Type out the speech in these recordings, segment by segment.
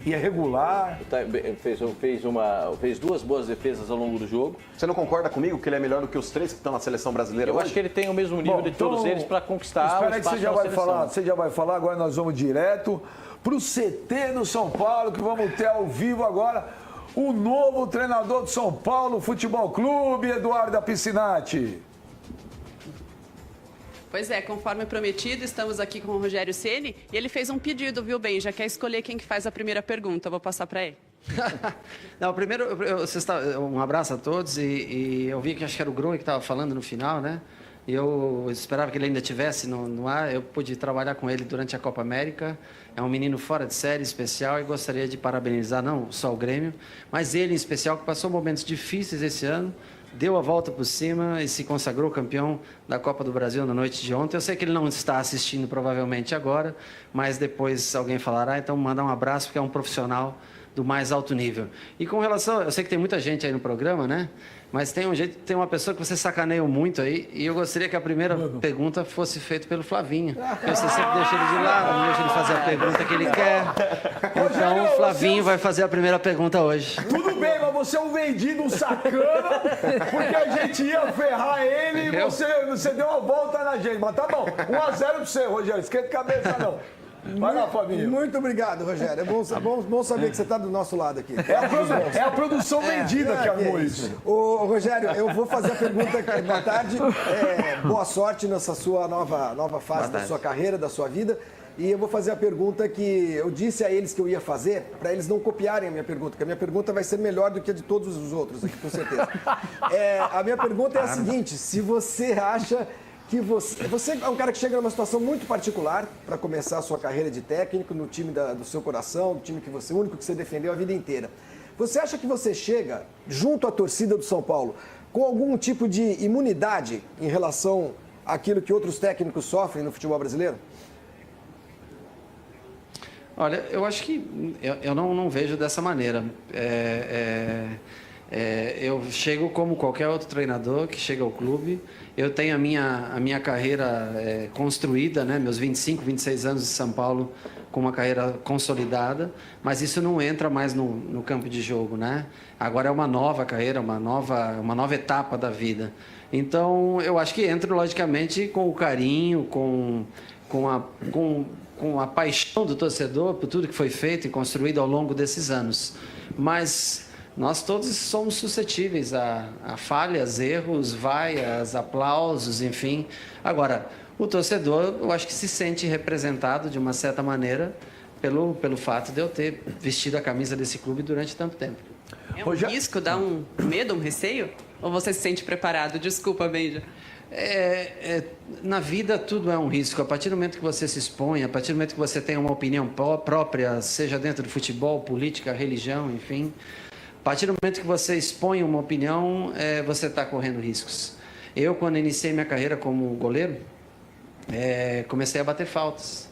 E é regular. Fez 2 boas defesas ao longo do jogo. Você não concorda comigo que ele é melhor do que os 3 que estão na seleção brasileira Eu hoje? acho que ele tem o mesmo nível de todos eles para conquistar espera o aí que espaço você já na vai seleção. falar. Você já vai falar, agora nós vamos direto para o CT no São Paulo, que vamos ter ao vivo agora o novo treinador do São Paulo Futebol Clube, Eduardo Piscinati. Pois é, conforme prometido, estamos aqui com o Rogério Ceni e ele fez um pedido, viu, Ben? Já quer escolher quem que faz a primeira pergunta. Eu vou passar para ele. Não, primeiro, um abraço a todos e eu vi que acho que era o Grun que estava falando no final, né? E eu esperava que ele ainda estivesse no ar. Eu pude trabalhar com ele durante a Copa América. É um menino fora de série, especial, e gostaria de parabenizar não só o Grêmio, mas ele em especial, que passou momentos difíceis esse ano, deu a volta por cima e se consagrou campeão da Copa do Brasil na noite de ontem. Eu sei que ele não está assistindo provavelmente agora, mas depois alguém falará, então manda um abraço, porque é um profissional do mais alto nível. E com relação, eu sei que tem muita gente aí no programa, né? Mas tem uma pessoa que você sacaneia muito aí, e eu gostaria que a primeira pergunta fosse feita pelo Flavinho. Você sempre deixa ele de lado, não deixa ele fazer a pergunta que ele quer. Então o Flavinho vai fazer a primeira pergunta hoje. Tudo bem, mas você é um vendido, um sacana, porque a gente ia ferrar ele e você deu uma volta na gente. Mas tá bom, 1-0 pra você, Rogério, esquenta a cabeça não. Vai lá, Fabinho. Muito obrigado, Rogério. É bom saber que você está do nosso lado aqui. É a produção vendida que armou isso. Ô, Rogério, eu vou fazer a pergunta aqui. Boa tarde. Boa sorte nessa sua nova fase da sua carreira, da sua vida. E eu vou fazer a pergunta que eu disse a eles que eu ia fazer, para eles não copiarem a minha pergunta, porque a minha pergunta vai ser melhor do que a de todos os outros aqui, com certeza. A minha pergunta é a seguinte: se você acha que você é um cara que chega numa situação muito particular para começar a sua carreira de técnico no time do seu coração, do time que o único que você defendeu a vida inteira. Você acha que você chega junto à torcida do São Paulo com algum tipo de imunidade em relação àquilo que outros técnicos sofrem no futebol brasileiro? Olha, eu acho que eu não vejo dessa maneira. Eu chego como qualquer outro treinador que chega ao clube. Eu tenho a minha carreira construída, né? Meus 25, 26 anos em São Paulo, com uma carreira consolidada, mas isso não entra mais no campo de jogo, né? Agora é uma nova carreira, uma nova etapa da vida. Então, eu acho que entra, logicamente, com o carinho, com a paixão do torcedor por tudo que foi feito e construído ao longo desses anos. Mas nós todos somos suscetíveis a falhas, erros, vaias, aplausos, enfim. Agora, o torcedor, eu acho que se sente representado de uma certa maneira pelo fato de eu ter vestido a camisa desse clube durante tanto tempo. É um risco, dá um medo, um receio? Ou você se sente preparado? Desculpa, Benja. Na vida tudo é um risco. A partir do momento que você se expõe, a partir do momento que você tem uma opinião própria, seja dentro do futebol, política, religião, enfim, a partir do momento que você expõe uma opinião, você está correndo riscos. Eu, quando iniciei minha carreira como goleiro, comecei a bater faltas.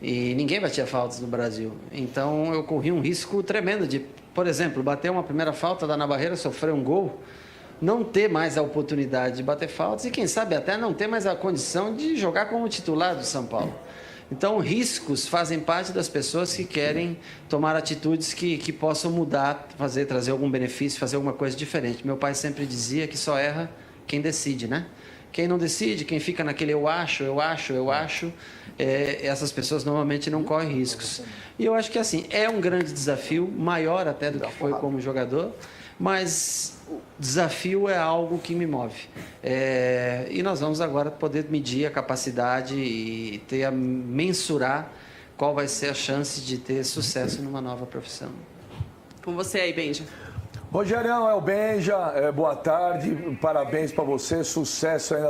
E ninguém batia faltas no Brasil. Então eu corri um risco tremendo de, por exemplo, bater uma primeira falta, dar na barreira, sofrer um gol, não ter mais a oportunidade de bater faltas e, quem sabe, até não ter mais a condição de jogar como titular do São Paulo. Então, riscos fazem parte das pessoas que querem tomar atitudes que possam mudar, trazer algum benefício, fazer alguma coisa diferente. Meu pai sempre dizia que só erra quem decide, né? Quem não decide, quem fica naquele eu acho, essas pessoas normalmente não correm riscos. E eu acho que, assim, é um grande desafio, maior até do que foi como jogador, mas o desafio é algo que me move. E nós vamos agora poder medir a capacidade e mensurar qual vai ser a chance de ter sucesso numa nova profissão. Com você aí, Benja. Rogerião, é o Benja, boa tarde, parabéns para você, sucesso aí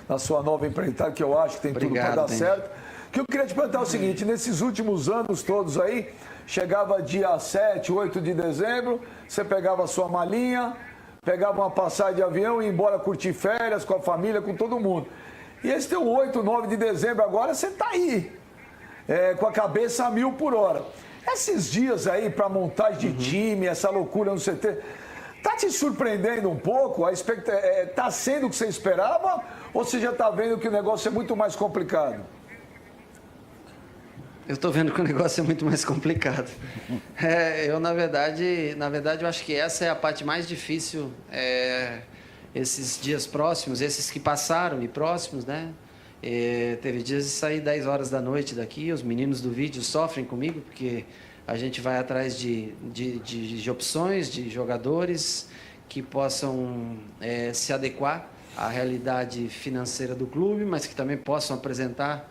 na sua nova empreitada, que eu acho que tem tudo para dar certo. O que eu queria te perguntar é o seguinte: nesses últimos anos todos aí, chegava dia 7, 8 de dezembro, você pegava a sua malinha, pegava uma passagem de avião e ia embora curtir férias com a família, com todo mundo. E esse teu 8, 9 de dezembro agora, você está aí, com a cabeça a 1000 por hora. Esses dias aí para montagem de time, essa loucura no CT, tá te surpreendendo um pouco? Tá sendo o que você esperava ou você já está vendo que o negócio é muito mais complicado? Eu estou vendo que o negócio é muito mais complicado. Na verdade, eu acho que essa é a parte mais difícil, esses dias próximos, esses que passaram e próximos, né? Teve dias de sair 10 horas da noite daqui, os meninos do vídeo sofrem comigo, porque a gente vai atrás de opções, de jogadores que possam se adequar à realidade financeira do clube, mas que também possam apresentar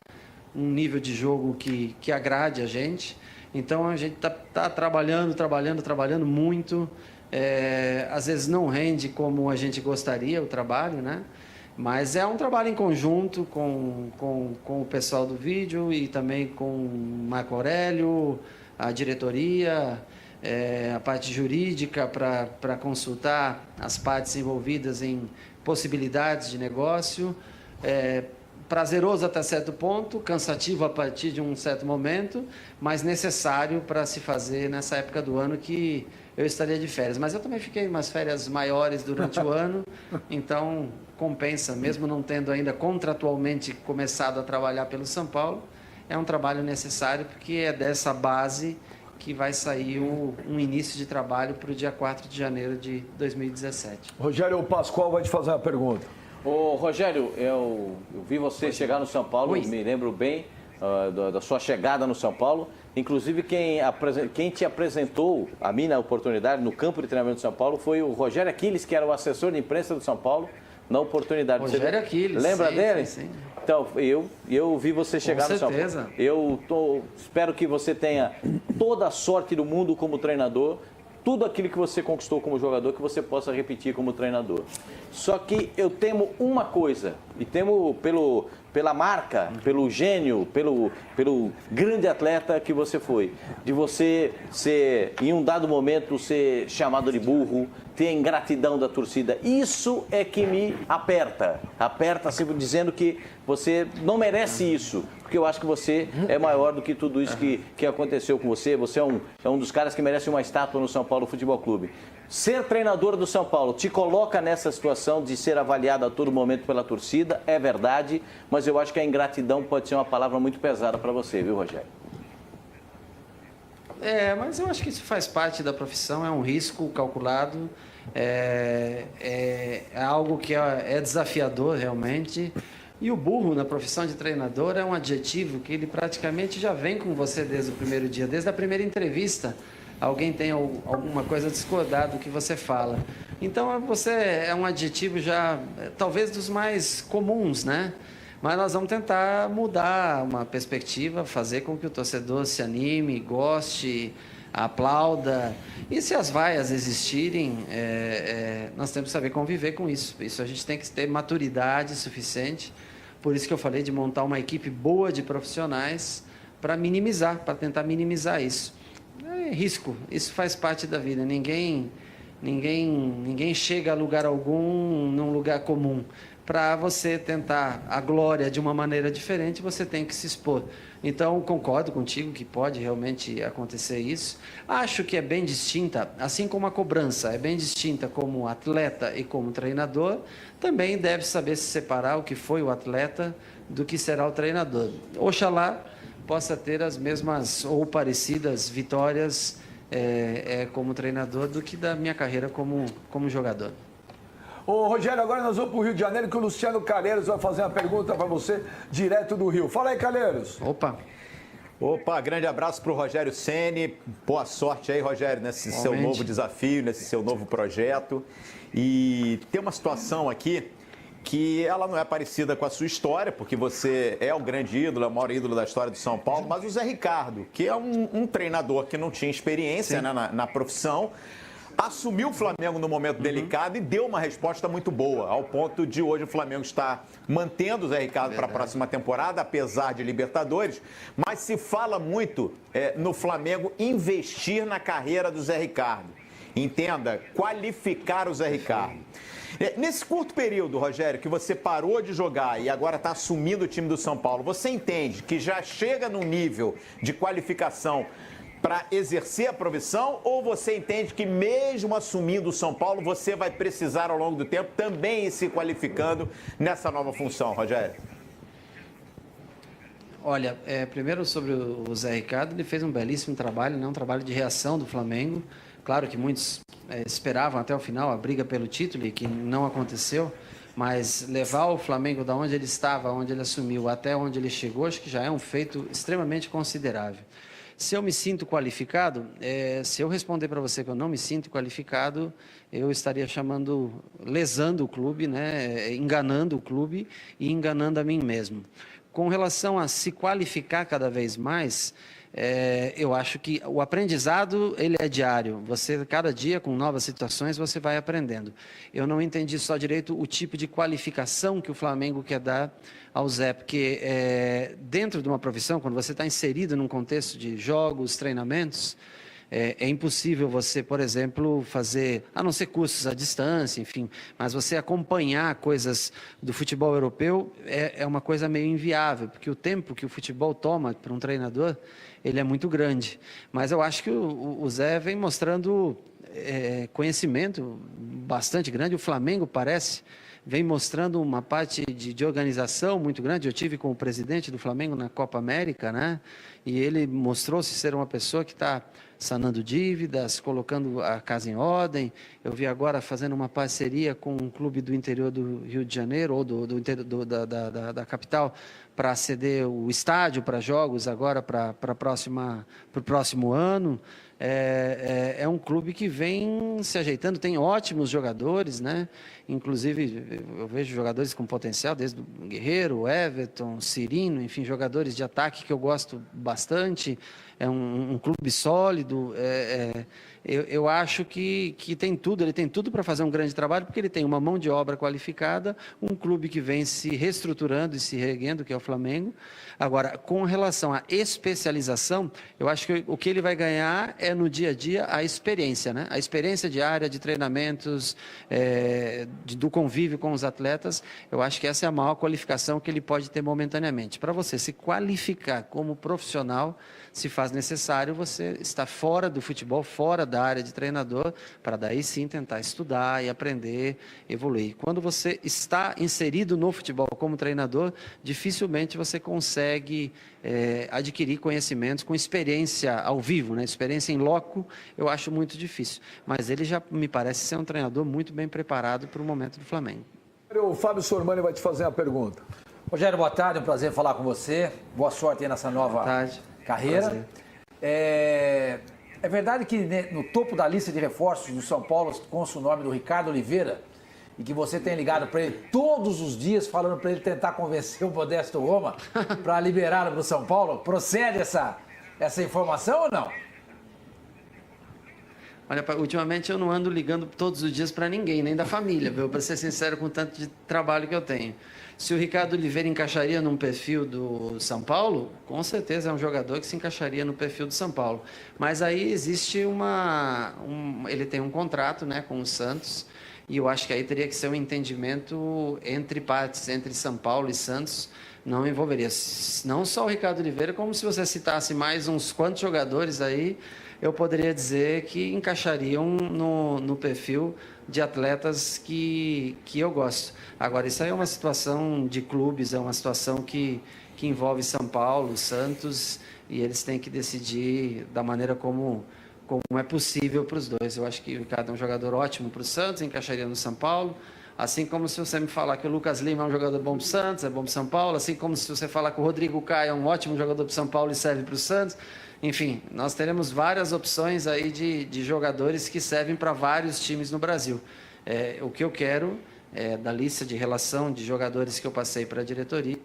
um nível de jogo que agrade a gente. Então a gente tá trabalhando muito. Às vezes não rende como a gente gostaria o trabalho, né? Mas é um trabalho em conjunto com o pessoal do vídeo e também com o Marco Aurélio, a diretoria, a parte jurídica para consultar as partes envolvidas em possibilidades de negócio. Prazeroso até certo ponto, cansativo a partir de um certo momento, mas necessário para se fazer nessa época do ano que eu estaria de férias. Mas eu também fiquei umas férias maiores durante o ano, então compensa, mesmo não tendo ainda contratualmente começado a trabalhar pelo São Paulo, é um trabalho necessário, porque é dessa base que vai sair um início de trabalho para o dia 4 de janeiro de 2017. Rogério Pascoal vai te fazer uma pergunta. Ô, Rogério, eu vi você chegar no São Paulo, me lembro bem da sua chegada no São Paulo. Inclusive, quem te apresentou a mim na oportunidade no campo de treinamento do São Paulo foi o Rogério Aquiles, que era o assessor de imprensa do São Paulo, na oportunidade. Rogério Aquiles. Lembra sim, dele? Sim. Então, eu vi você chegar no São Paulo. Espero que você tenha toda a sorte do mundo como treinador, tudo aquilo que você conquistou como jogador, que você possa repetir como treinador. Só que eu temo uma coisa, e temo pela marca, pelo gênio, pelo grande atleta que você foi, de você ser, em um dado momento, ser chamado de burro, ter a ingratidão da torcida. Isso é que me aperta sempre dizendo que você não merece isso, porque eu acho que você é maior do que tudo isso que aconteceu com você. Você é um dos caras que merece uma estátua no São Paulo Futebol Clube. Ser treinador do São Paulo te coloca nessa situação de ser avaliado a todo momento pela torcida, é verdade, mas eu acho que a ingratidão pode ser uma palavra muito pesada para você, viu, Rogério? Mas eu acho que isso faz parte da profissão, é um risco calculado, é algo que é desafiador realmente. E o burro na profissão de treinador é um adjetivo que ele praticamente já vem com você desde o primeiro dia, desde a primeira entrevista. Alguém tem alguma coisa a discordar do que você fala. Então, você é um adjetivo já, talvez, dos mais comuns, né? Mas nós vamos tentar mudar uma perspectiva, fazer com que o torcedor se anime, goste, aplauda. E se as vaias existirem, nós temos que saber conviver com isso. Isso a gente tem que ter maturidade suficiente. Por isso que eu falei de montar uma equipe boa de profissionais para tentar minimizar isso. É risco, isso faz parte da vida. Ninguém chega a lugar algum num lugar comum. Para você tentar a glória de uma maneira diferente, você tem que se expor. Então, concordo contigo que pode realmente acontecer isso. Acho que é bem distinta, assim como a cobrança é bem distinta como atleta e como treinador, também deve saber se separar o que foi o atleta do que será o treinador. Oxalá possa ter as mesmas ou parecidas vitórias como treinador do que da minha carreira como jogador. Ô, Rogério, agora nós vamos para o Rio de Janeiro, que o Luciano Calheiros vai fazer uma pergunta para você, direto do Rio. Fala aí, Calheiros. Opa, grande abraço para o Rogério Ceni. Boa sorte aí, Rogério, nesse seu novo desafio, nesse seu novo projeto. E tem uma situação aqui que ela não é parecida com a sua história, porque você é o grande ídolo, é o maior ídolo da história do São Paulo, mas o Zé Ricardo, que é um treinador que não tinha experiência, né, na profissão, assumiu o Flamengo no momento delicado e deu uma resposta muito boa, ao ponto de hoje o Flamengo estar mantendo o Zé Ricardo para a próxima temporada, apesar de Libertadores, mas se fala muito no Flamengo investir na carreira do Zé Ricardo. Entenda, qualificar o Zé Ricardo. Nesse curto período, Rogério, que você parou de jogar e agora está assumindo o time do São Paulo, você entende que já chega num nível de qualificação para exercer a profissão, ou você entende que mesmo assumindo o São Paulo, você vai precisar ao longo do tempo também ir se qualificando nessa nova função, Rogério? Olha, primeiro sobre o Zé Ricardo, ele fez um belíssimo trabalho, né? Um trabalho de reação do Flamengo. Claro que muitos esperavam até o final a briga pelo título e que não aconteceu, mas levar o Flamengo da onde ele estava, onde ele assumiu, até onde ele chegou, acho que já é um feito extremamente considerável. Se eu me sinto qualificado, se eu responder para você que eu não me sinto qualificado, eu estaria lesando o clube, né? Enganando o clube e enganando a mim mesmo. Com relação a se qualificar cada vez mais, eu acho que o aprendizado ele é diário. Você, cada dia, com novas situações, você vai aprendendo. Eu não entendi só direito o tipo de qualificação que o Flamengo quer dar ao Zé, porque dentro de uma profissão, quando você está inserido num contexto de jogos, treinamentos, é impossível você, por exemplo, fazer, a não ser cursos à distância, enfim, mas você acompanhar coisas do futebol europeu é uma coisa meio inviável, porque o tempo que o futebol toma para um treinador, ele é muito grande. Mas eu acho que o Zé vem mostrando conhecimento bastante grande, o Flamengo vem mostrando uma parte de organização muito grande. Eu tive com o presidente do Flamengo na Copa América, né? E ele mostrou-se ser uma pessoa que está sanando dívidas, colocando a casa em ordem. Eu vi agora fazendo uma parceria com um clube do interior do Rio de Janeiro, ou da capital, para ceder o estádio para jogos agora para o próximo ano. É um clube que vem se ajeitando, tem ótimos jogadores, né? Inclusive, eu vejo jogadores com potencial, desde o Guerreiro, o Everton, Cirino, enfim, jogadores de ataque que eu gosto bastante. É um clube sólido. Eu acho que tem tudo, ele tem tudo para fazer um grande trabalho, porque ele tem uma mão de obra qualificada, um clube que vem se reestruturando e se reerguendo, que é o Flamengo. Agora, com relação à especialização, eu acho que o que ele vai ganhar é no dia a dia a experiência, né? A experiência diária de treinamentos, do convívio com os atletas. Eu acho que essa é a maior qualificação que ele pode ter momentaneamente. Para você se qualificar como profissional, se faz necessário você estar fora do futebol, fora da área de treinador, para daí sim tentar estudar e aprender, evoluir. Quando você está inserido no futebol como treinador, dificilmente você consegue adquirir conhecimentos com experiência ao vivo, né? Experiência em loco, eu acho muito difícil. Mas ele já me parece ser um treinador muito bem preparado para o momento do Flamengo. O Fábio Sormani vai te fazer uma pergunta. Rogério, boa tarde, é um prazer falar com você. Boa sorte aí nessa nova carreira. É verdade que no topo da lista de reforços do São Paulo consta o nome do Ricardo Oliveira e que você tem ligado para ele todos os dias falando para ele tentar convencer o Modesto Roma para liberá-lo para o São Paulo? Procede essa informação ou não? Olha, ultimamente eu não ando ligando todos os dias para ninguém, nem da família, viu? Para ser sincero, com o tanto de trabalho que eu tenho. Se o Ricardo Oliveira encaixaria num perfil do São Paulo, com certeza é um jogador que se encaixaria no perfil do São Paulo. Mas aí existe ele tem um contrato, né, com o Santos, e eu acho que aí teria que ser um entendimento entre partes, entre São Paulo e Santos. Não envolveria não só o Ricardo Oliveira, como se você citasse mais uns quantos jogadores aí, eu poderia dizer que encaixariam no perfil de atletas que eu gosto. Agora, isso aí é uma situação de clubes, é uma situação que envolve São Paulo, Santos, e eles têm que decidir da maneira como é possível para os dois. Eu acho que o Ricardo é um jogador ótimo para o Santos, encaixaria no São Paulo. Assim como se você me falar que o Lucas Lima é um jogador bom para o Santos, é bom para o São Paulo. Assim como se você falar que o Rodrigo Caio é um ótimo jogador para o São Paulo e serve para o Santos. Enfim, nós teremos várias opções aí de jogadores que servem para vários times no Brasil. O que eu quero da lista de relação de jogadores que eu passei para a diretoria,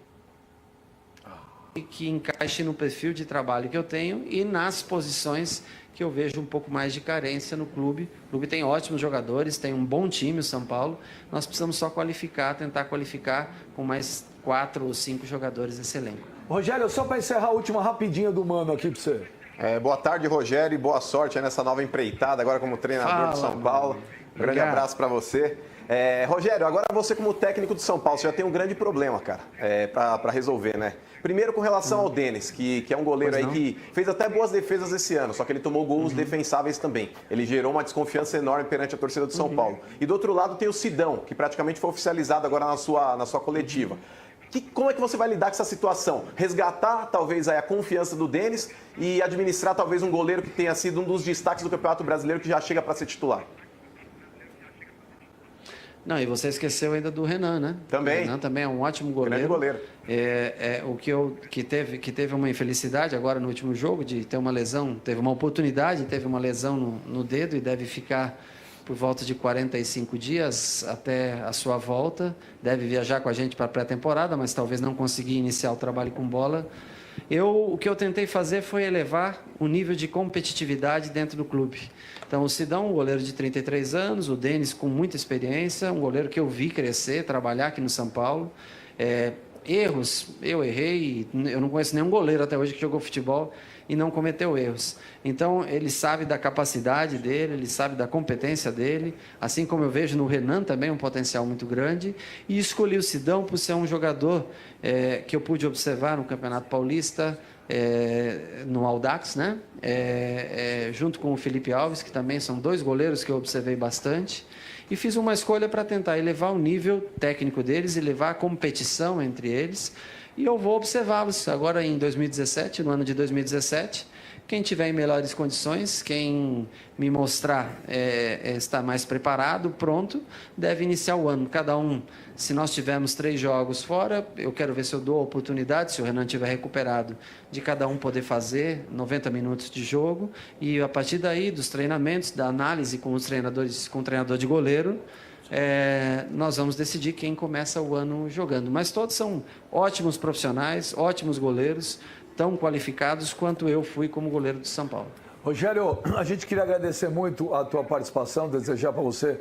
que encaixe no perfil de trabalho que eu tenho e nas posições que eu vejo um pouco mais de carência no clube. O clube tem ótimos jogadores, tem um bom time, o São Paulo. Nós precisamos só tentar qualificar com mais 4 ou 5 jogadores desse elenco. Rogério, só para encerrar a última rapidinha do Mano aqui para você. Boa tarde, Rogério, e boa sorte aí nessa nova empreitada, agora como treinador do São Paulo. Um grande abraço para você. Rogério, agora você como técnico do São Paulo, você já tem um grande problema, cara, para resolver, né? Primeiro com relação ao Denis, que é um goleiro aí que fez até boas defesas esse ano, só que ele tomou gols defensáveis também. Ele gerou uma desconfiança enorme perante a torcida do São Paulo. E do outro lado tem o Sidão, que praticamente foi oficializado agora na sua coletiva. Como é que você vai lidar com essa situação? Resgatar, talvez, a confiança do Denis e administrar, talvez, um goleiro que tenha sido um dos destaques do Campeonato Brasileiro, que já chega para ser titular? Não, e você esqueceu ainda do Renan, né? Também. O Renan também é um ótimo goleiro. Grande goleiro. Que teve uma infelicidade agora no último jogo de ter uma lesão, teve uma oportunidade, teve uma lesão no dedo e deve ficar por volta de 45 dias até a sua volta. Deve viajar com a gente para a pré-temporada, mas talvez não conseguir iniciar o trabalho com bola. O que eu tentei fazer foi elevar o nível de competitividade dentro do clube. Então, o Sidão, um goleiro de 33 anos, o Denis com muita experiência, um goleiro que eu vi crescer, trabalhar aqui no São Paulo. Erros, eu errei, eu não conheço nenhum goleiro até hoje que jogou futebol e não cometeu erros. Então, ele sabe da capacidade dele, ele sabe da competência dele, assim como eu vejo no Renan também um potencial muito grande, e escolhi o Sidão por ser um jogador que eu pude observar no Campeonato Paulista, no Audax, né? Junto com o Felipe Alves, que também são dois goleiros que eu observei bastante, e fiz uma escolha para tentar elevar o nível técnico deles e levar a competição entre eles. E eu vou observá-los agora em 2017, no ano de 2017. Quem tiver em melhores condições, quem me mostrar estar mais preparado, pronto, deve iniciar o ano. Cada um, se nós tivermos 3 jogos fora, eu quero ver se eu dou a oportunidade, se o Renan estiver recuperado, de cada um poder fazer 90 minutos de jogo. E a partir daí, dos treinamentos, da análise com os treinadores, com o treinador de goleiro, nós vamos decidir quem começa o ano jogando. Mas todos são ótimos profissionais, ótimos goleiros, tão qualificados quanto eu fui como goleiro do São Paulo. Rogério, a gente queria agradecer muito a tua participação, desejar para você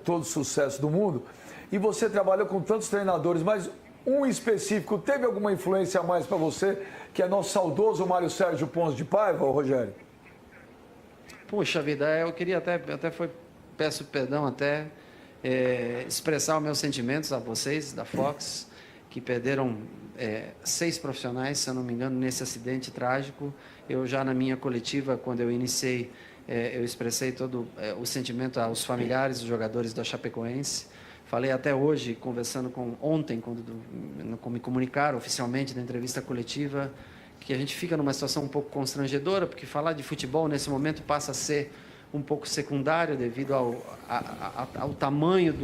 todo o sucesso do mundo. E você trabalhou com tantos treinadores, mas um específico teve alguma influência a mais para você, que é nosso saudoso Mário Sérgio Pons de Paiva, Rogério? Puxa vida, eu queria peço perdão até, expressar os meus sentimentos a vocês da Fox, que perderam 6 profissionais, se eu não me engano, nesse acidente trágico. Eu já na minha coletiva, quando eu iniciei, eu expressei todo o sentimento aos familiares dos jogadores da Chapecoense. Falei até hoje, conversando ontem, quando me comunicaram oficialmente na entrevista coletiva, que a gente fica numa situação um pouco constrangedora, porque falar de futebol nesse momento passa a ser um pouco secundário devido ao tamanho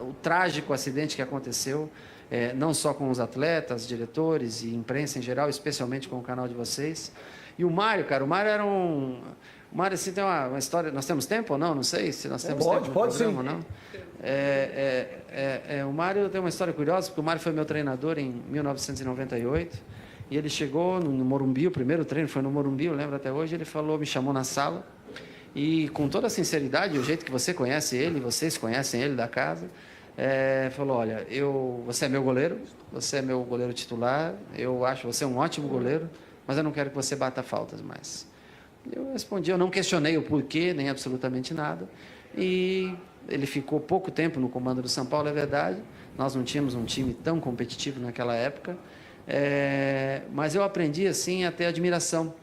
o trágico acidente que aconteceu, não só com os atletas, diretores e imprensa em geral, especialmente com o canal de vocês. E o Mário, cara, o Mário era o Mário, assim, tem uma história. Nós temos tempo ou não? Não sei se nós temos tempo. Pode sim. Ou não. O Mário tem uma história curiosa, porque o Mário foi meu treinador em 1998. E ele chegou no Morumbi, o primeiro treino foi no Morumbi, eu lembro até hoje. Ele me chamou na sala. E com toda a sinceridade, o jeito que você conhece ele, vocês conhecem ele da casa, falou: olha, você é meu goleiro, você é meu goleiro titular, eu acho você um ótimo goleiro, mas eu não quero que você bata faltas mais. Eu respondi, eu não questionei o porquê, nem absolutamente nada, e ele ficou pouco tempo no comando do São Paulo, é verdade, nós não tínhamos um time tão competitivo naquela época, mas eu aprendi assim a ter admiração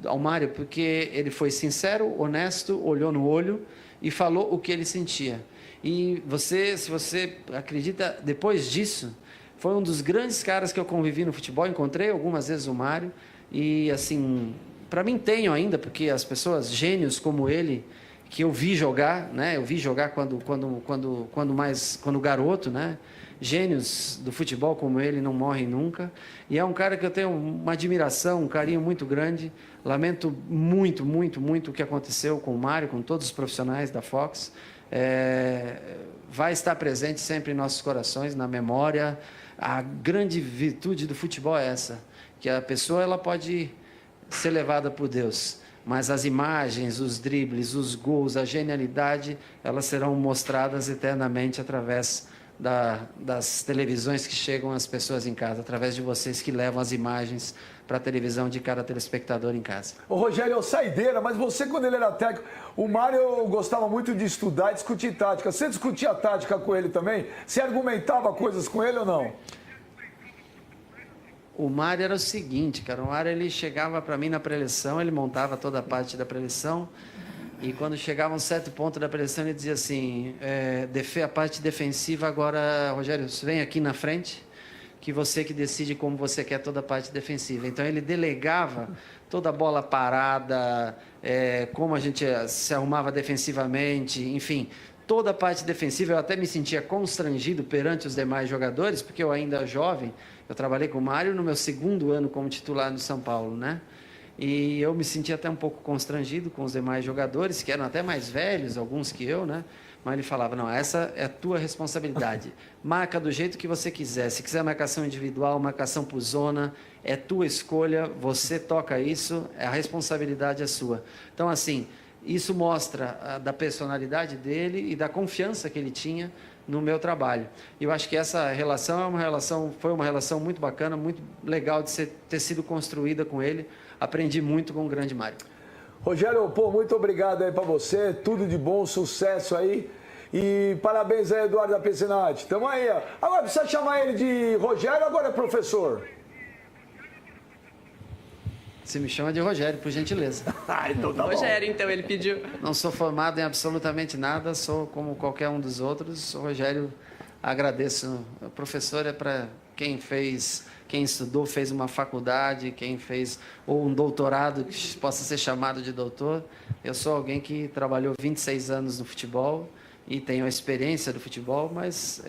ao Mário, porque ele foi sincero, honesto, olhou no olho e falou o que ele sentia. E se você acredita, depois disso, foi um dos grandes caras que eu convivi no futebol. Encontrei algumas vezes o Mário e, assim, para mim tenho ainda, porque as pessoas, gênios como ele, que eu vi jogar, né? Eu vi jogar quando garoto, né? Gênios do futebol como ele não morrem nunca. E é um cara que eu tenho uma admiração, um carinho muito grande. Lamento muito, muito, muito o que aconteceu com o Mário, com todos os profissionais da Fox. Vai estar presente sempre em nossos corações, na memória. A grande virtude do futebol é essa, que a pessoa ela pode ser levada por Deus, mas as imagens, os dribles, os gols, a genialidade, elas serão mostradas eternamente através das televisões que chegam às pessoas em casa, através de vocês que levam as imagens para a televisão de cada telespectador em casa. Ô Rogério, é o saideira, mas você, quando ele era técnico, o Mário gostava muito de estudar e discutir tática. Você discutia tática com ele também? Você argumentava coisas com ele ou não? O Mário era o seguinte, cara, o Mário ele chegava para mim na preleção, ele montava toda a parte da preleção, e quando chegava um certo ponto da preleção, ele dizia assim, a parte defensiva agora, Rogério, você vem aqui na frente, que você que decide como você quer toda a parte defensiva. Então ele delegava toda a bola parada, como a gente se arrumava defensivamente, enfim, toda a parte defensiva. Eu até me sentia constrangido perante os demais jogadores, porque eu ainda jovem, eu trabalhei com o Mário no meu 2º ano como titular no São Paulo, né? E eu me sentia até um pouco constrangido com os demais jogadores, que eram até mais velhos, alguns que eu, né? Mas ele falava, não, essa é a tua responsabilidade. Marca do jeito que você quiser. Se quiser marcação individual, marcação por zona, é tua escolha, você toca isso, a responsabilidade é sua. Então, assim, isso mostra da personalidade dele e da confiança que ele tinha no meu trabalho. Eu acho que essa relação foi uma relação muito bacana, muito legal de ter sido construída com ele. Aprendi muito com o grande Mário. Rogério, pô, muito obrigado aí pra você, tudo de bom, sucesso aí. E parabéns aí, Eduardo Apessinati. Tamo aí, ó. Agora precisa chamar ele de Rogério, agora é professor. Você me chama de Rogério, por gentileza. Então tá Rogério, então, ele pediu. Não sou formado em absolutamente nada, sou como qualquer um dos outros. Rogério, agradeço. O professor é para quem estudou, fez uma faculdade, quem fez ou um doutorado que possa ser chamado de doutor. Eu sou alguém que trabalhou 26 anos no futebol e tenho a experiência do futebol, mas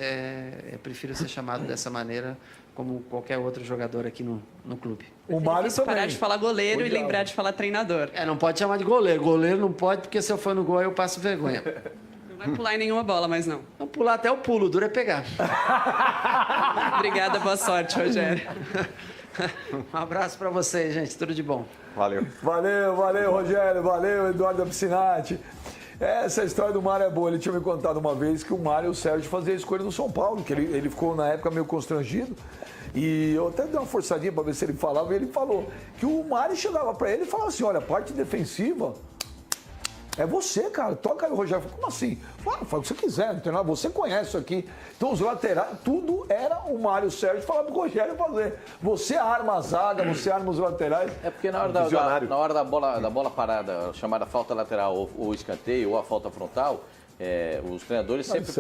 eu prefiro ser chamado dessa maneira como qualquer outro jogador aqui no clube. O Mário também. Parar de falar goleiro e lembrar de falar treinador. Não pode chamar de goleiro. Goleiro não pode, porque se eu for no gol eu passo vergonha. Não vai pular em nenhuma bola, mas não. Não pular até o pulo, duro é pegar. Obrigada, boa sorte, Rogério. Um abraço para vocês, gente. Tudo de bom. Valeu. Valeu, Rogério. Valeu, Eduardo Apessinati. Essa história do Mário é boa. Ele tinha me contado uma vez que o Mário e o Sérgio faziam a escolha no São Paulo, que ele ficou na época meio constrangido. E eu até dei uma forçadinha para ver se ele falava, e ele falou que o Mário chegava para ele e falava assim, olha, a parte defensiva é você, cara, toca aí. O Rogério falou, como assim? Fala o que você quiser, não tem nada, você conhece isso aqui. Então os laterais, tudo era o Mário e o Sérgio falava pro Rogério fazer. Você arma a zaga, você arma os laterais. É porque na hora da bola parada, chamada falta lateral ou escanteio ou a falta frontal, os treinadores sempre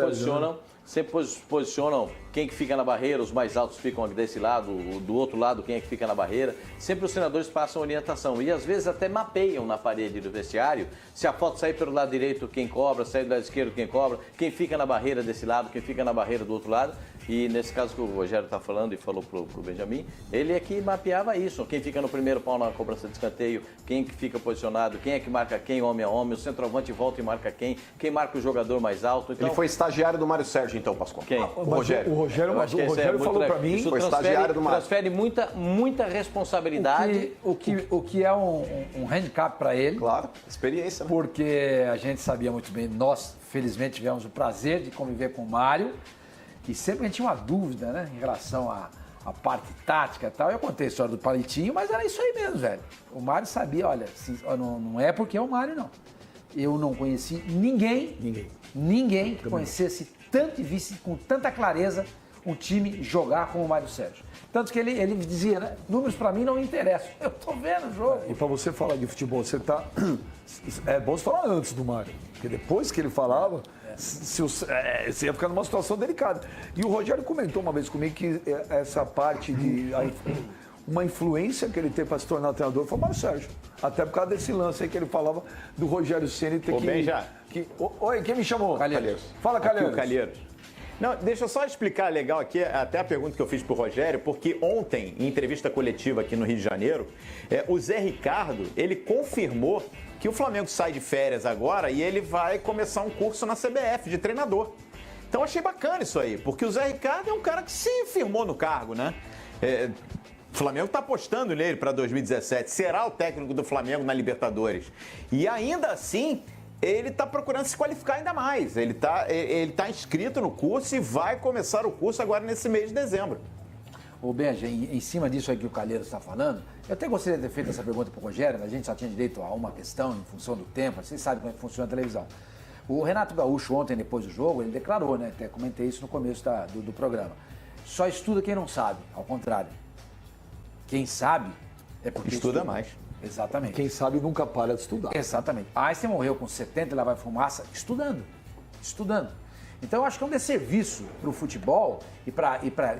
posicionam quem que fica na barreira, os mais altos ficam desse lado, do outro lado quem é que fica na barreira. Sempre os treinadores passam orientação e às vezes até mapeiam na parede do vestiário se a falta sair pelo lado direito quem cobra, sair do lado esquerdo quem cobra, quem fica na barreira desse lado, quem fica na barreira do outro lado. E nesse caso que o Rogério está falando e falou pro Benjamin, ele é que mapeava isso. Quem fica no primeiro pau na cobrança de escanteio, quem que fica posicionado, quem é que marca quem, homem a homem, o centroavante volta e marca quem marca o jogador mais alto. Então, ele foi estagiário do Mário Sérgio, então, Pascoal. Quem? O Rogério. O Rogério falou para mim. Isso foi estagiário do Mário. Transfere muita responsabilidade. O que é um handicap para ele. Claro, experiência. Né? Porque a gente sabia muito bem, nós felizmente tivemos o prazer de conviver com o Mário. E sempre a gente tinha uma dúvida, né, em relação à parte tática e tal. Eu contei a história do palitinho, mas era isso aí mesmo, velho. O Mário sabia, olha, não é porque é o Mário, não. Eu não conheci ninguém que conhecesse tanto e visse com tanta clareza um time jogar como o Mário Sérgio. Tanto que ele dizia, né, números pra mim não me interessam. Eu tô vendo o jogo. E pra você falar de futebol, você tá... É bom você falar antes do Mário, porque depois que ele falava... Você ia ficar numa situação delicada. E o Rogério comentou uma vez comigo que essa parte de uma influência que ele teve para se tornar treinador foi o Mário Sérgio. Até por causa desse lance aí que ele falava do Rogério Ceni ter Oi, quem me chamou? Calheiros. Fala, Calheiros. Aqui o Calheiros. Não, deixa eu só explicar legal aqui, até a pergunta que eu fiz pro Rogério, porque ontem, em entrevista coletiva aqui no Rio de Janeiro, o Zé Ricardo, ele confirmou que o Flamengo sai de férias agora e ele vai começar um curso na CBF de treinador. Então achei bacana isso aí, porque o Zé Ricardo é um cara que se firmou no cargo, né? O Flamengo está apostando nele para 2017, será o técnico do Flamengo na Libertadores. E ainda assim, ele está procurando se qualificar ainda mais. Ele tá inscrito no curso e vai começar o curso agora nesse mês de dezembro. Ô Benja, em cima disso aí que o Calheiros está falando, eu até gostaria de ter feito essa pergunta para o Rogério, mas a gente só tinha direito a uma questão em função do tempo, vocês sabem como é que funciona a televisão. O Renato Gaúcho, ontem, depois do jogo, ele declarou, né? Até comentei isso no começo do programa. Só estuda quem não sabe, ao contrário. Quem sabe é porque estuda mais. Exatamente. Quem sabe nunca para de estudar. Exatamente. Einstein morreu com 70, lá vai fumaça, estudando. Então eu acho que é um desserviço para o futebol, e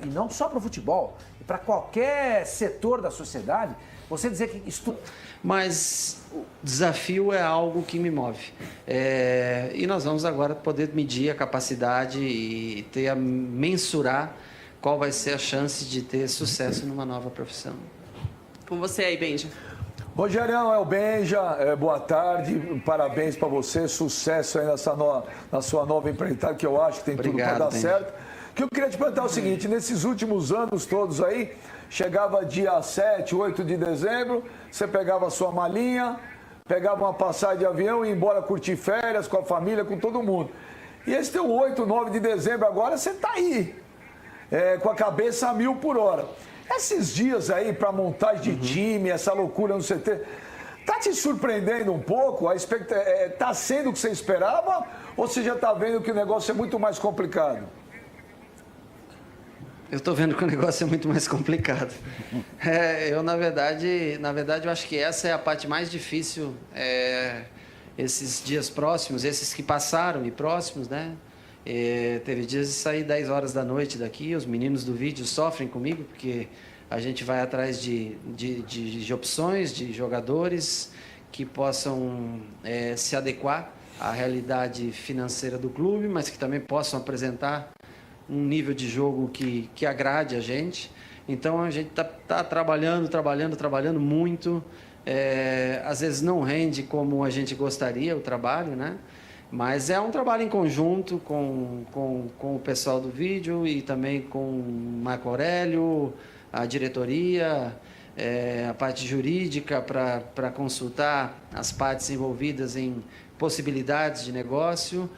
não só para o futebol, e para qualquer setor da sociedade, você dizer que isso... Mas o desafio é algo que me move. E nós vamos agora poder medir a capacidade e mensurar qual vai ser a chance de ter sucesso numa nova profissão. Com você aí, Benja. Rogerião, é o Benja, boa tarde, parabéns para você, sucesso aí na sua nova empreitada, que eu acho que tem tudo para dar certo. O que eu queria te perguntar é o seguinte, nesses últimos anos todos aí, chegava dia 7, 8 de dezembro, você pegava a sua malinha, pegava uma passagem de avião e ia embora curtir férias com a família, com todo mundo. E esse teu 8, 9 de dezembro agora, você está aí, com a cabeça a 1000 por hora. Esses dias aí para montagem de time, essa loucura no CT, tá te surpreendendo um pouco? Tá sendo o que você esperava? Ou você já está vendo que o negócio é muito mais complicado? Eu estou vendo que o negócio é muito mais complicado. Na verdade, eu acho que essa é a parte mais difícil. Esses dias próximos, esses que passaram e próximos, né? Teve dias de sair 10 horas da noite daqui, os meninos do vídeo sofrem comigo, porque a gente vai atrás de opções, de jogadores que possam se adequar à realidade financeira do clube, mas que também possam apresentar um nível de jogo que agrade a gente. Então a gente tá trabalhando muito, às vezes não rende como a gente gostaria o trabalho, né? Mas é um trabalho em conjunto com o pessoal do vídeo e também com o Marco Aurélio, a diretoria, a parte jurídica para consultar as partes envolvidas em possibilidades de negócio.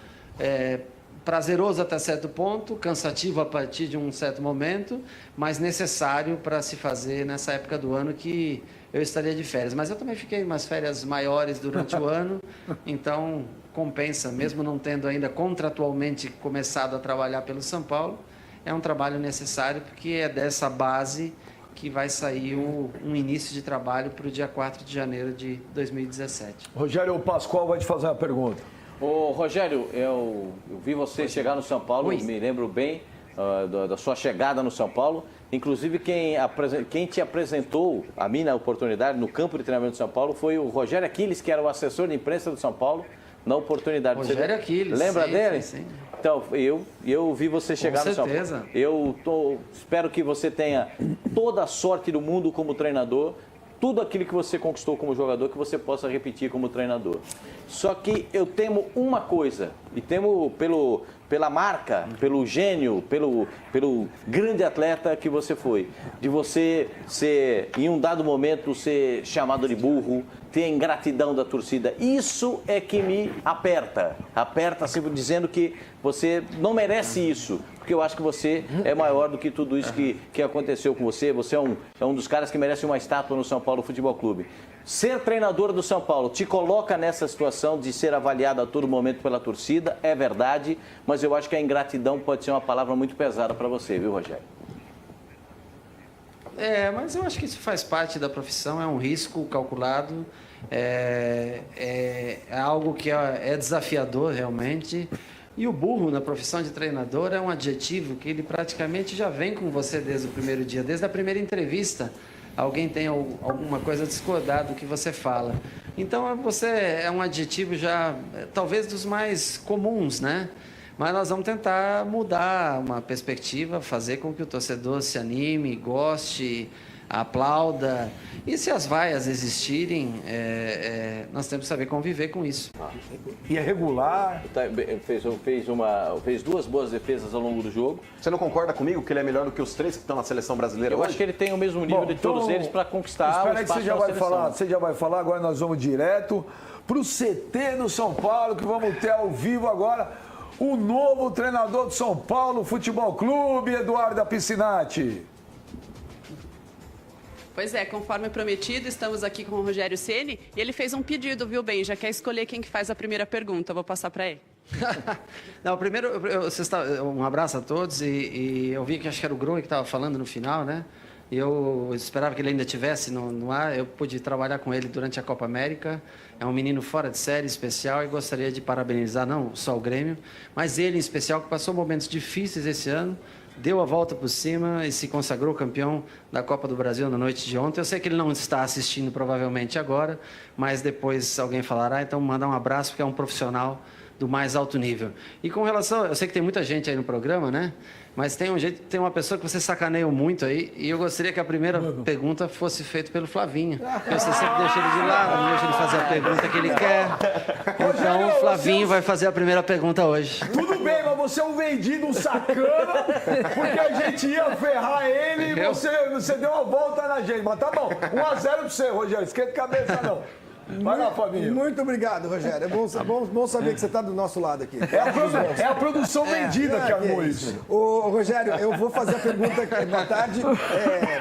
Prazeroso até certo ponto, cansativo a partir de um certo momento, mas necessário para se fazer nessa época do ano que eu estaria de férias. Mas eu também fiquei umas férias maiores durante o ano, então compensa, mesmo não tendo ainda contratualmente começado a trabalhar pelo São Paulo, é um trabalho necessário porque é dessa base que vai sair um início de trabalho para o dia 4 de janeiro de 2017. Rogério Pascoal vai te fazer uma pergunta. Ô, Rogério, eu vi você chegar no São Paulo, me lembro bem da sua chegada no São Paulo. Inclusive, quem te apresentou a mim na oportunidade no campo de treinamento do São Paulo foi o Rogério Aquiles, que era o assessor de imprensa do São Paulo, na oportunidade. Rogério Aquiles. Lembra dele? Sim. Então, eu vi você chegar no São Paulo. Espero que você tenha toda a sorte do mundo como treinador, tudo aquilo que você conquistou como jogador, que você possa repetir como treinador. Só que eu temo uma coisa, e temo pela marca, pelo gênio, pelo grande atleta que você foi, de você ser, em um dado momento, ser chamado de burro, ter a ingratidão da torcida. Isso é que me aperta assim, dizendo que você não merece isso, porque eu acho que você é maior do que tudo isso que aconteceu com você. Você é um dos caras que merece uma estátua no São Paulo Futebol Clube. Ser treinador do São Paulo te coloca nessa situação de ser avaliado a todo momento pela torcida, é verdade, mas eu acho que a ingratidão pode ser uma palavra muito pesada para você, viu, Rogério? Mas eu acho que isso faz parte da profissão, é um risco calculado, é algo que é desafiador realmente. E o burro na profissão de treinador é um adjetivo que ele praticamente já vem com você desde o primeiro dia, desde a primeira entrevista. Alguém tem alguma coisa a discordar do que você fala. Então, você é um adjetivo já, talvez, dos mais comuns, né? Mas nós vamos tentar mudar uma perspectiva, fazer com que o torcedor se anime, goste, aplauda. E se as vaias existirem, nós temos que saber conviver com isso. E é regular. Fez duas boas defesas ao longo do jogo. Você não concorda comigo que ele é melhor do que os 3 que estão na seleção brasileira hoje? Eu acho que ele tem o mesmo nível de todos eles para conquistar espera o aí que espaço na seleção. Você já vai falar, agora nós vamos direto para o CT do São Paulo, que vamos ter ao vivo agora o novo treinador do São Paulo Futebol Clube, Eduardo Piscinati. Pois é, conforme prometido, estamos aqui com o Rogério Ceni e ele fez um pedido, viu, Ben? Já quer escolher quem que faz a primeira pergunta. Eu vou passar para ele. Não, primeiro, um abraço a todos e eu vi que acho que era o Groi que estava falando no final, né? Eu esperava que ele ainda estivesse no ar. Eu pude trabalhar com ele durante a Copa América. É um menino fora de série, especial, e gostaria de parabenizar não só o Grêmio, mas ele em especial, que passou momentos difíceis esse ano, deu a volta por cima e se consagrou campeão da Copa do Brasil na noite de ontem. Eu sei que ele não está assistindo provavelmente agora, mas depois alguém falará, então mandar um abraço, porque é um profissional do mais alto nível. E com relação, eu sei que tem muita gente aí no programa, né? Mas tem uma pessoa que você sacaneia muito aí, e eu gostaria que a primeira pergunta fosse feita pelo Flavinho. Porque você sempre deixa ele de lado, não deixa ele fazer a pergunta que ele quer. Então o Flavinho vai fazer a primeira pergunta hoje. Tudo bem, mas você é um vendido, um sacana, porque a gente ia ferrar ele e você deu uma volta na gente. Mas tá bom, 1-0 pra você, Rogério, esquenta a cabeça não. Vai lá, Fabinho. Muito obrigado, Rogério. É bom saber que você está do nosso lado aqui. É a produção vendida que armou isso. Ô, Rogério, eu vou fazer a pergunta aqui. Boa tarde.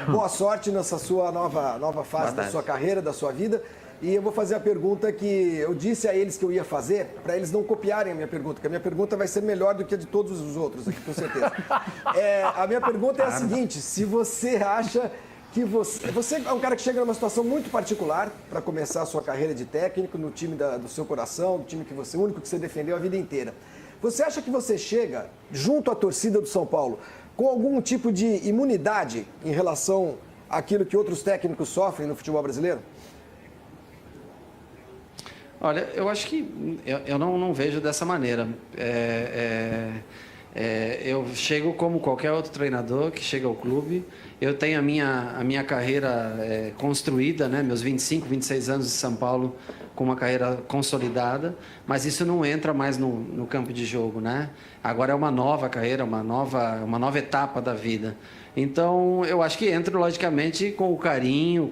Boa sorte nessa sua nova fase da sua carreira, da sua vida. E eu vou fazer a pergunta que eu disse a eles que eu ia fazer, para eles não copiarem a minha pergunta, porque a minha pergunta vai ser melhor do que a de todos os outros aqui, com certeza. A minha pergunta é a seguinte: se você acha que você é um cara que chega numa situação muito particular para começar a sua carreira de técnico no time do seu coração, do time o único que você defendeu a vida inteira. Você acha que você chega junto à torcida do São Paulo com algum tipo de imunidade em relação àquilo que outros técnicos sofrem no futebol brasileiro? Olha, eu acho que eu não vejo dessa maneira. Eu chego como qualquer outro treinador que chega ao clube. Eu tenho a minha carreira construída, né? Meus 25, 26 anos de São Paulo, com uma carreira consolidada, mas isso não entra mais no campo de jogo, né? Agora é uma nova carreira, uma nova etapa da vida. Então, eu acho que entro, logicamente, com o carinho,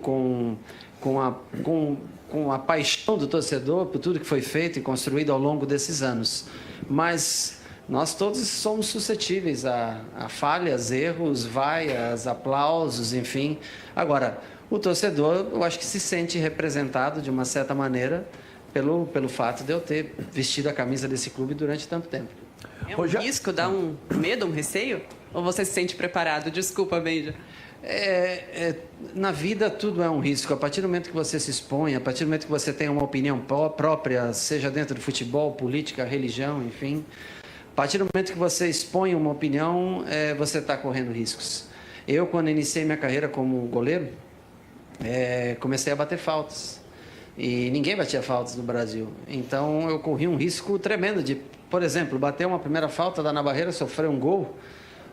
com a paixão do torcedor por tudo que foi feito e construído ao longo desses anos. Mas nós todos somos suscetíveis a falhas, erros, vaias, aplausos, enfim. Agora, o torcedor, eu acho que se sente representado de uma certa maneira pelo fato de eu ter vestido a camisa desse clube durante tanto tempo. É um risco, dá um medo, um receio? Ou você se sente preparado? Desculpa, Benja. Na vida tudo é um risco. A partir do momento que você se expõe, a partir do momento que você tem uma opinião própria, seja dentro do futebol, política, religião, enfim, a partir do momento que você expõe uma opinião, você está correndo riscos. Eu, quando iniciei minha carreira como goleiro, comecei a bater faltas. E ninguém batia faltas no Brasil. Então, eu corri um risco tremendo de, por exemplo, bater uma primeira falta, dar na barreira, sofrer um gol,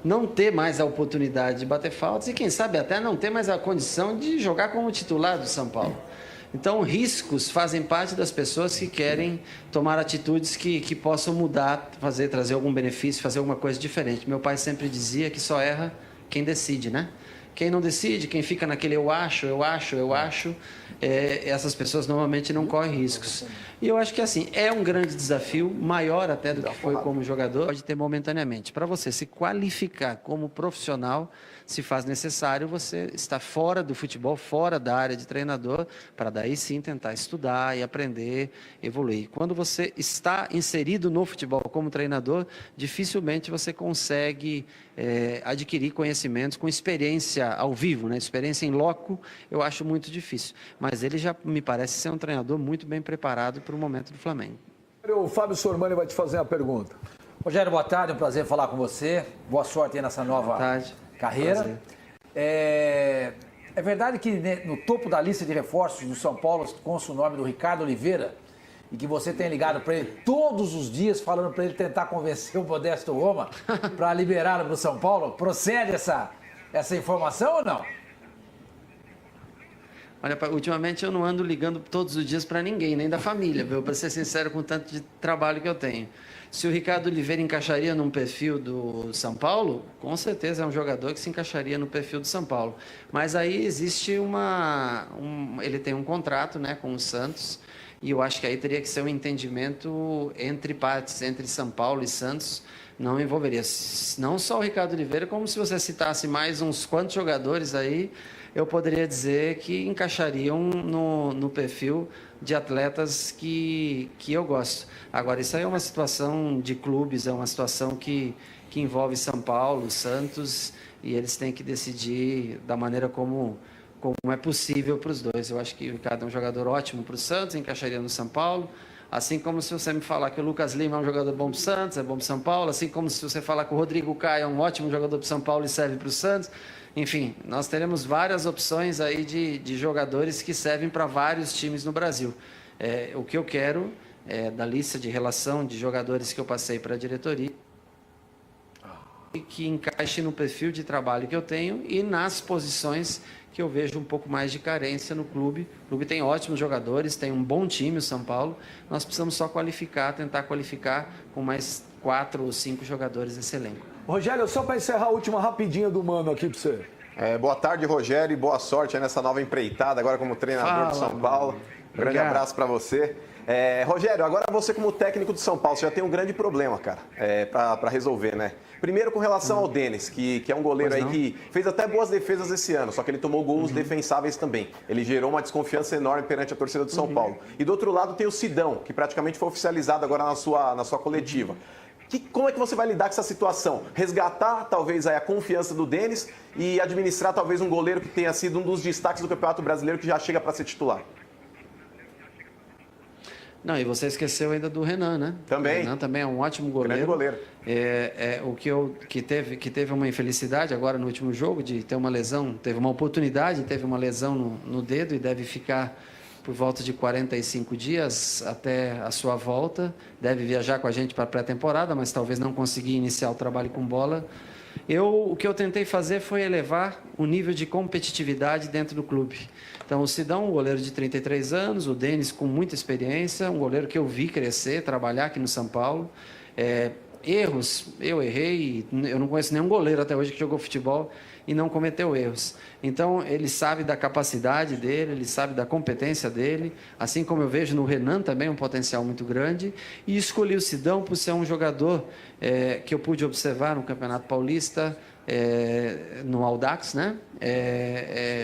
não ter mais a oportunidade de bater faltas e, quem sabe, até não ter mais a condição de jogar como titular do São Paulo. Então, riscos fazem parte das pessoas que querem tomar atitudes que possam mudar, trazer algum benefício, fazer alguma coisa diferente. Meu pai sempre dizia que só erra quem decide, né? Quem não decide, quem fica naquele eu acho, essas pessoas normalmente não correm riscos. E eu acho que assim, é um grande desafio, maior até do que foi como jogador, pode ter momentaneamente. Para você se qualificar como profissional, se faz necessário você estar fora do futebol, fora da área de treinador, para daí sim tentar estudar e aprender, evoluir. Quando você está inserido no futebol como treinador, dificilmente você consegue adquirir conhecimentos com experiência ao vivo, né? Experiência em loco, eu acho muito difícil. Mas ele já me parece ser um treinador muito bem preparado para o momento do Flamengo. O Fábio Sormani vai te fazer uma pergunta. Rogério, boa tarde, é um prazer falar com você. Boa sorte aí nessa nova carreira. É verdade que no topo da lista de reforços do São Paulo consta o nome do Ricardo Oliveira e que você tem ligado para ele todos os dias falando para ele tentar convencer o Modesto Roma para liberá-lo para o São Paulo? Procede essa informação ou não? Olha, ultimamente eu não ando ligando todos os dias para ninguém, nem da família, viu? Para ser sincero, com o tanto de trabalho que eu tenho. Se o Ricardo Oliveira encaixaria num perfil do São Paulo, com certeza é um jogador que se encaixaria no perfil do São Paulo. Mas aí existe ele tem um contrato, né, com o Santos, e eu acho que aí teria que ser um entendimento entre partes, entre São Paulo e Santos. Não envolveria não só o Ricardo Oliveira, como se você citasse mais uns quantos jogadores aí, eu poderia dizer que encaixariam no perfil de atletas que eu gosto. Agora, isso aí é uma situação de clubes, é uma situação que envolve São Paulo, Santos e eles têm que decidir da maneira como é possível para os dois. Eu acho que o Ricardo é um jogador ótimo para o Santos, encaixaria no São Paulo, assim como se você me falar que o Lucas Lima é um jogador bom para o Santos, é bom para o São Paulo, assim como se você falar que o Rodrigo Caio é um ótimo jogador para o São Paulo e serve para o Santos. Enfim, nós teremos várias opções aí de jogadores que servem para vários times no Brasil. O que eu quero, da lista de relação de jogadores que eu passei para a diretoria, que encaixe no perfil de trabalho que eu tenho e nas posições que eu vejo um pouco mais de carência no clube. O clube tem ótimos jogadores, tem um bom time, o São Paulo. Nós precisamos só tentar qualificar com mais 4 ou 5 jogadores nesse elenco. Rogério, só para encerrar a última rapidinha do Mano aqui para você. Boa tarde, Rogério, e boa sorte nessa nova empreitada, agora como treinador do São Paulo. Um grande abraço para você. Rogério, agora você como técnico do São Paulo, você já tem um grande problema, cara, para resolver, né? Primeiro com relação ao Denis, que é um goleiro aí que fez até boas defesas esse ano, só que ele tomou gols defensáveis também. Ele gerou uma desconfiança enorme perante a torcida do São Paulo. E do outro lado tem o Sidão, que praticamente foi oficializado agora na sua coletiva. Como é que você vai lidar com essa situação? Resgatar, talvez, a confiança do Denis e administrar, talvez, um goleiro que tenha sido um dos destaques do Campeonato Brasileiro, que já chega para ser titular? Não, e você esqueceu ainda do Renan, né? Também. O Renan também é um ótimo goleiro. Grande goleiro. Que teve uma infelicidade agora no último jogo de ter uma lesão, teve uma oportunidade, teve uma lesão no dedo e deve ficar por volta de 45 dias até a sua volta. Deve viajar com a gente para a pré-temporada, mas talvez não conseguir iniciar o trabalho com bola. O que eu tentei fazer foi elevar o nível de competitividade dentro do clube. Então, o Sidão, um goleiro de 33 anos, o Denis com muita experiência, um goleiro que eu vi crescer, trabalhar aqui no São Paulo. Erros, eu errei, eu não conheço nenhum goleiro até hoje que jogou futebol e não cometeu erros. Então, ele sabe da capacidade dele, ele sabe da competência dele, assim como eu vejo no Renan também um potencial muito grande, e escolhi o Sidão por ser um jogador que eu pude observar no Campeonato Paulista, no Audax, né?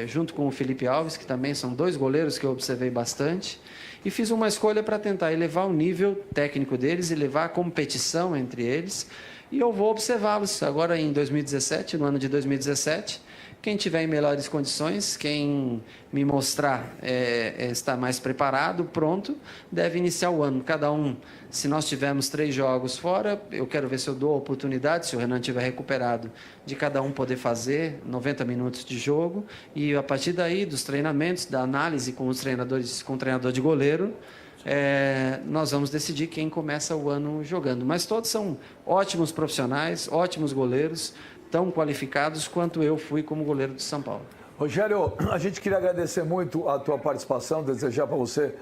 Junto com o Felipe Alves, que também são 2 goleiros que eu observei bastante, e fiz uma escolha para tentar elevar o nível técnico deles e levar a competição entre eles, e eu vou observá-los agora em 2017, no ano de 2017. Quem tiver em melhores condições, quem me mostrar estar mais preparado, pronto, deve iniciar o ano. Cada um, se nós tivermos 3 jogos fora, eu quero ver se eu dou a oportunidade, se o Renan estiver recuperado, de cada um poder fazer 90 minutos de jogo. E a partir daí, dos treinamentos, da análise com os treinadores, com o treinador de goleiro, nós vamos decidir quem começa o ano jogando. Mas todos são ótimos profissionais, ótimos goleiros, tão qualificados quanto eu fui como goleiro do São Paulo. Rogério, a gente queria agradecer muito a tua participação, desejar para você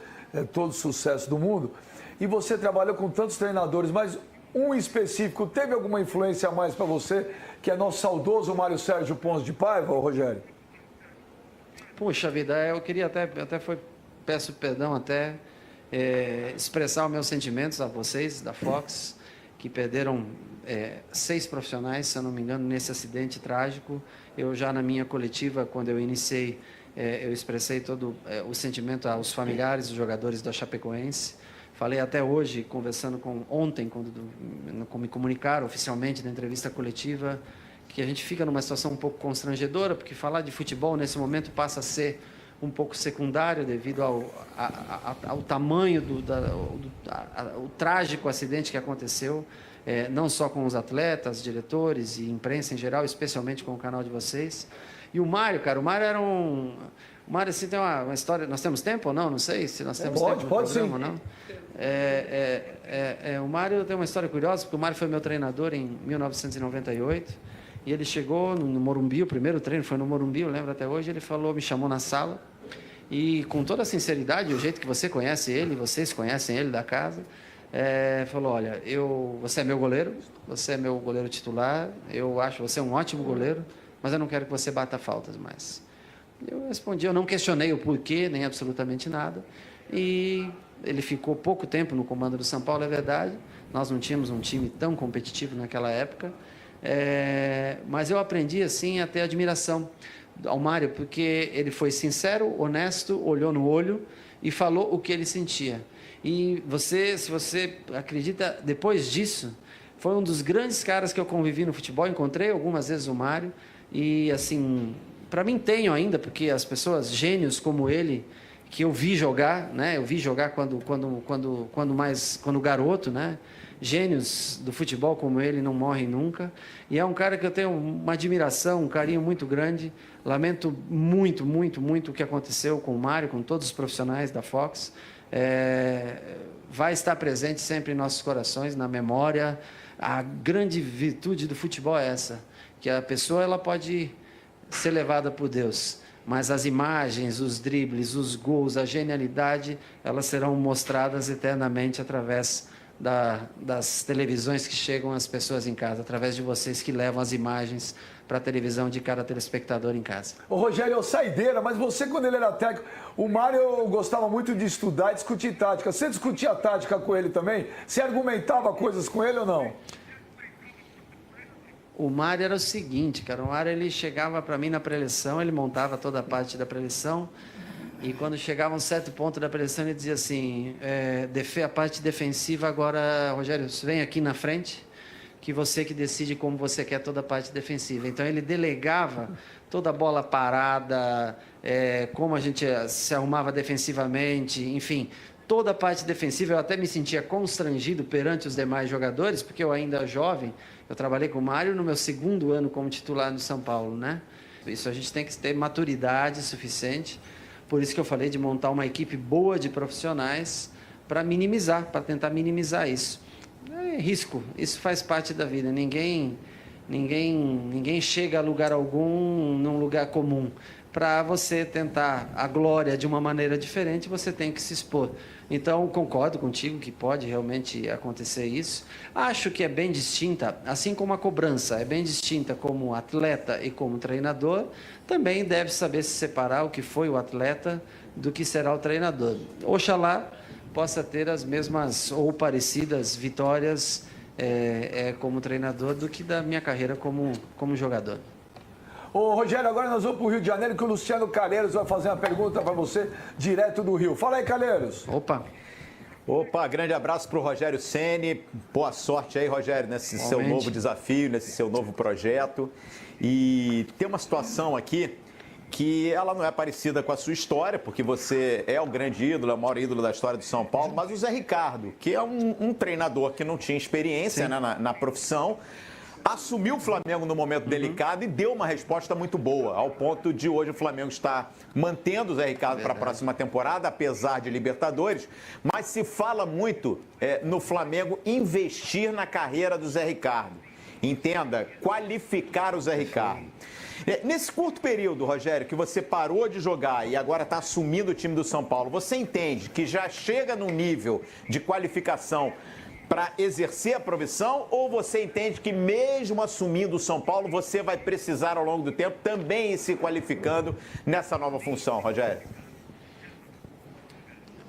todo o sucesso do mundo. E você trabalhou com tantos treinadores, mas um específico teve alguma influência a mais para você, que é nosso saudoso Mário Sérgio Pons de Paiva, Rogério? Puxa vida, eu queria peço perdão expressar os meus sentimentos a vocês, da Fox, que perderam 6 profissionais, se eu não me engano, nesse acidente trágico. Eu já na minha coletiva, quando eu iniciei, eu expressei todo o sentimento aos familiares dos jogadores da Chapecoense. Falei até hoje, conversando ontem, quando me comunicaram oficialmente na entrevista coletiva, que a gente fica numa situação um pouco constrangedora, porque falar de futebol nesse momento passa a ser um pouco secundário devido ao tamanho o trágico acidente que aconteceu, não só com os atletas, diretores e imprensa em geral, especialmente com o canal de vocês. E o Mário, cara, o Mário era o Mário, assim, tem uma história. Nós temos tempo ou não? Não sei se nós temos tempo no programa ou não. O Mário tem uma história curiosa, porque o Mário foi meu treinador em 1998. E ele chegou no Morumbi, o primeiro treino foi no Morumbi, eu lembro até hoje. Ele me chamou na sala e, com toda a sinceridade, o jeito que você conhece ele, vocês conhecem ele da casa, falou: olha, você é meu goleiro, você é meu goleiro titular, eu acho você um ótimo goleiro, mas eu não quero que você bata faltas mais. Eu respondi, eu não questionei o porquê, nem absolutamente nada, e ele ficou pouco tempo no comando do São Paulo, é verdade. Nós não tínhamos um time tão competitivo naquela época, mas eu aprendi assim a ter admiração ao Mário, porque ele foi sincero, honesto, olhou no olho e falou o que ele sentia. E se você acredita, depois disso, foi um dos grandes caras que eu convivi no futebol. Encontrei algumas vezes o Mário E, assim, para mim tenho ainda, porque as pessoas, gênios como ele, que eu vi jogar, né? Eu vi jogar quando garoto, né? Gênios do futebol como ele não morrem nunca. E é um cara que eu tenho uma admiração, um carinho muito grande. Lamento muito, muito, muito o que aconteceu com o Mário, com todos os profissionais da Fox. Vai estar presente sempre em nossos corações, na memória. A grande virtude do futebol é essa, que a pessoa ela pode ser levada por Deus, mas as imagens, os dribles, os gols, a genialidade, elas serão mostradas eternamente através das televisões que chegam às pessoas em casa, através de vocês que levam as imagens para a televisão de cada telespectador em casa. Ô Rogério, é saideira, mas você quando ele era técnico, o Mário gostava muito de estudar e discutir tática. Você discutia tática com ele também? Você argumentava coisas com ele ou não? O Mário era o seguinte, cara, o Mário ele chegava para mim na preleção, ele montava toda a parte da preleção, e quando chegava um certo ponto da preleção ele dizia assim, a parte defensiva agora, Rogério, vem aqui na frente, que você que decide como você quer toda a parte defensiva. Então ele delegava toda a bola parada, como a gente se arrumava defensivamente, enfim, toda a parte defensiva. Eu até me sentia constrangido perante os demais jogadores, porque eu ainda jovem, eu trabalhei com o Mário no meu 2º ano como titular no São Paulo, né? Isso a gente tem que ter maturidade suficiente, por isso que eu falei de montar uma equipe boa de profissionais para tentar minimizar isso. É risco, isso faz parte da vida, ninguém chega a lugar algum num lugar comum. Para você tentar a glória de uma maneira diferente, você tem que se expor. Então, concordo contigo que pode realmente acontecer isso. Acho que é bem distinta, assim como a cobrança é bem distinta como atleta e como treinador, também deve saber se separar o que foi o atleta do que será o treinador. Oxalá possa ter as mesmas ou parecidas vitórias como treinador do que da minha carreira como jogador. Ô Rogério, agora nós vamos para o Rio de Janeiro, que o Luciano Calheiros vai fazer uma pergunta para você direto do Rio. Fala aí, Calheiros. Opa, grande abraço para o Rogério Ceni. Boa sorte aí, Rogério, nesse seu novo desafio, nesse seu novo projeto. E tem uma situação aqui que ela não é parecida com a sua história, porque você é o grande ídolo, é o maior ídolo da história do São Paulo, mas o Zé Ricardo, que é um treinador que não tinha experiência, né, na profissão, assumiu o Flamengo no momento delicado e deu uma resposta muito boa, ao ponto de hoje o Flamengo estar mantendo o Zé Ricardo para a próxima temporada, apesar de Libertadores, mas se fala muito no Flamengo investir na carreira do Zé Ricardo. Entenda, qualificar o Zé Ricardo. Nesse curto período, Rogério, que você parou de jogar e agora está assumindo o time do São Paulo, você entende que já chega num nível de qualificação para exercer a profissão, ou você entende que mesmo assumindo o São Paulo, você vai precisar ao longo do tempo também ir se qualificando nessa nova função, Rogério?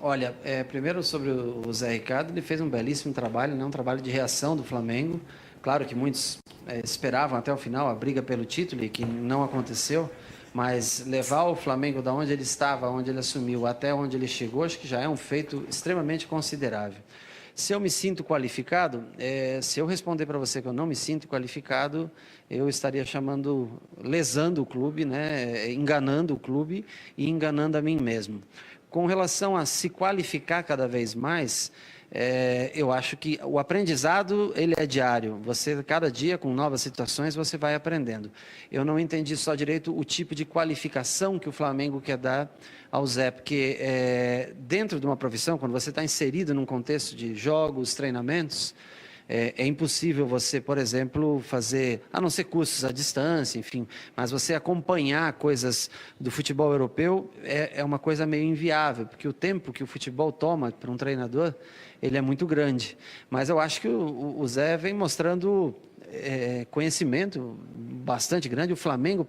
Olha, primeiro sobre o Zé Ricardo, ele fez um belíssimo trabalho, né? Um trabalho de reação do Flamengo. Claro que muitos esperavam até o final a briga pelo título, e que não aconteceu, mas levar o Flamengo da onde ele estava, onde ele assumiu, até onde ele chegou, acho que já é um feito extremamente considerável. Se eu me sinto qualificado, se eu responder para você que eu não me sinto qualificado, eu estaria lesando o clube, né? Enganando o clube e enganando a mim mesmo. Com relação a se qualificar cada vez mais, eu acho que o aprendizado ele é diário. Você, cada dia, com novas situações, você vai aprendendo. Eu não entendi só direito o tipo de qualificação que o Flamengo quer dar ao Zé, porque dentro de uma profissão, quando você está inserido num contexto de jogos, treinamentos, é impossível você, por exemplo, fazer, a não ser cursos à distância, enfim, mas você acompanhar coisas do futebol europeu é uma coisa meio inviável, porque o tempo que o futebol toma para um treinador, ele é muito grande. Mas eu acho que o Zé vem mostrando conhecimento bastante grande, o Flamengo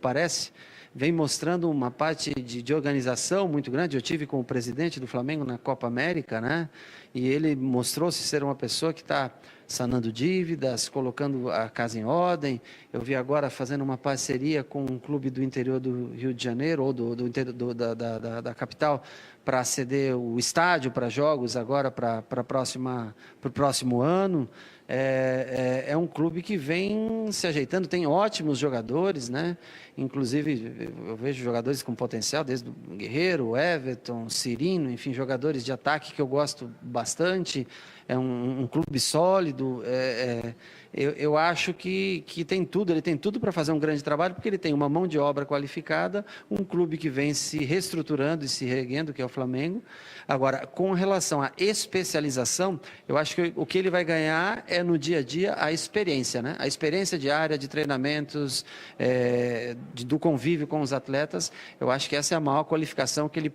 vem mostrando uma parte de organização muito grande. Eu tive com o presidente do Flamengo na Copa América, né? e ele mostrou-se ser uma pessoa que está sanando dívidas, colocando a casa em ordem. Eu vi agora fazendo uma parceria com um clube do interior do Rio de Janeiro, ou da capital, para ceder o estádio para jogos agora para o próximo ano. É um clube que vem se ajeitando, tem ótimos jogadores, né? Inclusive, eu vejo jogadores com potencial, desde o Guerreiro, o Everton, Cirino, enfim, jogadores de ataque que eu gosto bastante. É um clube sólido. Eu acho que tem tudo, ele tem tudo para fazer um grande trabalho, porque ele tem uma mão de obra qualificada, um clube que vem se reestruturando e se reerguendo, que é o Flamengo. Agora, com relação à especialização, eu acho que o que ele vai ganhar é no dia a dia a experiência, né? A experiência diária de treinamentos, do convívio com os atletas. Eu acho que essa é a maior qualificação que ele pode